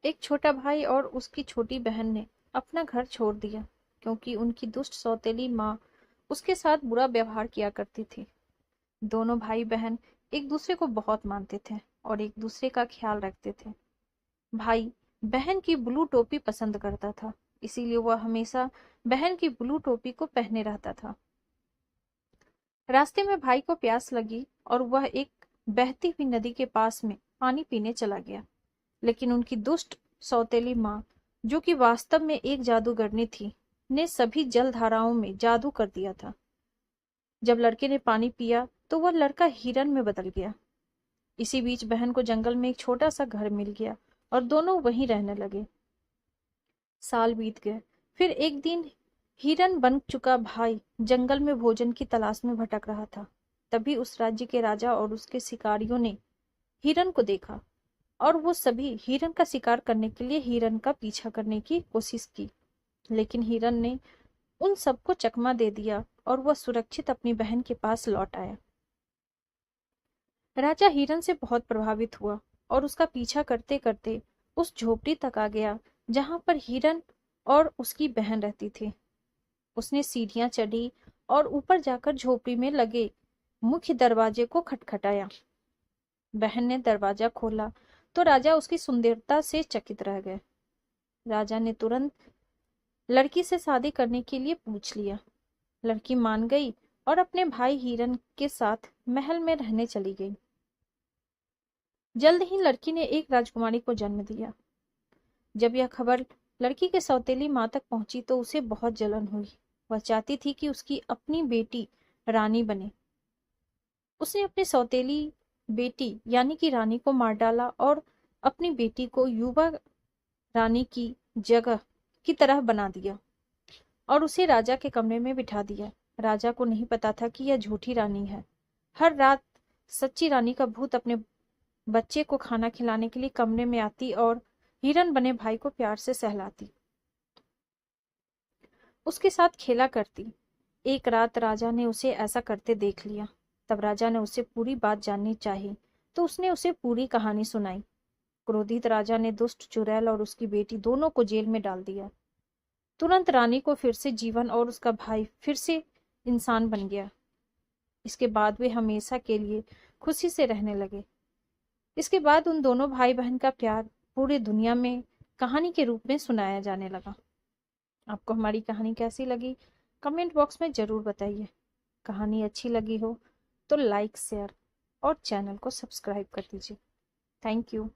एक छोटा भाई और उसकी छोटी बहन ने अपना घर छोड़ दिया क्योंकि उनकी दुष्ट सौतेली माँ उसके साथ बुरा व्यवहार किया करती थी। दोनों भाई बहन एक दूसरे को बहुत मानते थे और एक दूसरे का ख्याल रखते थे। भाई बहन की ब्लू टोपी पसंद करता था, इसीलिए वह हमेशा बहन की ब्लू टोपी को पहने रहता था। रास्ते में भाई को प्यास लगी और वह एक बहती हुई नदी के पास में पानी पीने चला गया, लेकिन उनकी दुष्ट सौतेली माँ, जो कि वास्तव में एक जादूगरनी थी, ने सभी जलधाराओं में जादू कर दिया था। जब लड़के ने पानी पिया तो वह लड़का हिरन में बदल गया। इसी बीच बहन को जंगल में एक छोटा सा घर मिल गया और दोनों वहीं रहने लगे। साल बीत गए। फिर एक दिन हिरन बन चुका भाई जंगल में भोजन की तलाश में भटक रहा था। तभी उस राज्य के राजा और उसके शिकारियों ने हिरन को देखा और वो सभी हिरन का शिकार करने के लिए हिरन का पीछा करने की कोशिश की, लेकिन हिरन ने उन सबको चकमा दे दिया और वह सुरक्षित अपनी बहन के पास लौट आया। राजा हिरन से बहुत प्रभावित हुआ और उसका पीछा करते करते उस झोपड़ी तक आ गया जहां पर हिरन और उसकी बहन रहती थी। उसने सीढ़ियां चढ़ी और ऊपर जाकर झोपड़ी में लगे मुख्य दरवाजे को खटखटाया। बहन ने दरवाजा खोला तो राजा उसकी सुंदरता से चकित रह गए। राजा ने तुरंत लड़की से शादी करने के लिए पूछ लिया। लड़की मान गई और अपने भाई हिरन के साथ महल में रहने चली गई। जल्द ही लड़की ने एक राजकुमारी को जन्म दिया। जब यह खबर लड़की के सौतेली माँ तक पहुंची तो उसे बहुत जलन हुई। वह चाहती थी कि उसकी अपनी बेटी रानी बने। उसने अपनी सौतेली बेटी यानी कि रानी को मार डाला और अपनी बेटी को युवा रानी की जगह की तरह बना दिया और उसे राजा के कमरे में बिठा दिया। राजा को नहीं पता था कि यह झूठी रानी है। हर रात सच्ची रानी का भूत अपने बच्चे को खाना खिलाने के लिए कमरे में आती और हिरन बने भाई को प्यार से सहलाती, उसके साथ खेला करती। एक रात राजा ने उसे ऐसा करते देख लिया। तब राजा ने उससे पूरी बात जाननी चाहिए तो उसने उसे पूरी कहानी सुनाई। क्रोधित राजा ने दुष्ट चुड़ैल और उसकी बेटी दोनों को जेल में डाल दिया। तुरंत रानी को फिर से जीवन और उसका भाई फिर से इंसान बन गया। इसके बाद वे हमेशा के लिए खुशी से रहने लगे। इसके बाद उन दोनों भाई बहन का प्यार पूरी दुनिया में कहानी के रूप में सुनाया जाने लगा। आपको हमारी कहानी कैसी लगी कमेंट बॉक्स में जरूर बताइए। कहानी अच्छी लगी हो तो लाइक शेयर और चैनल को सब्सक्राइब कर दीजिए। Thank you.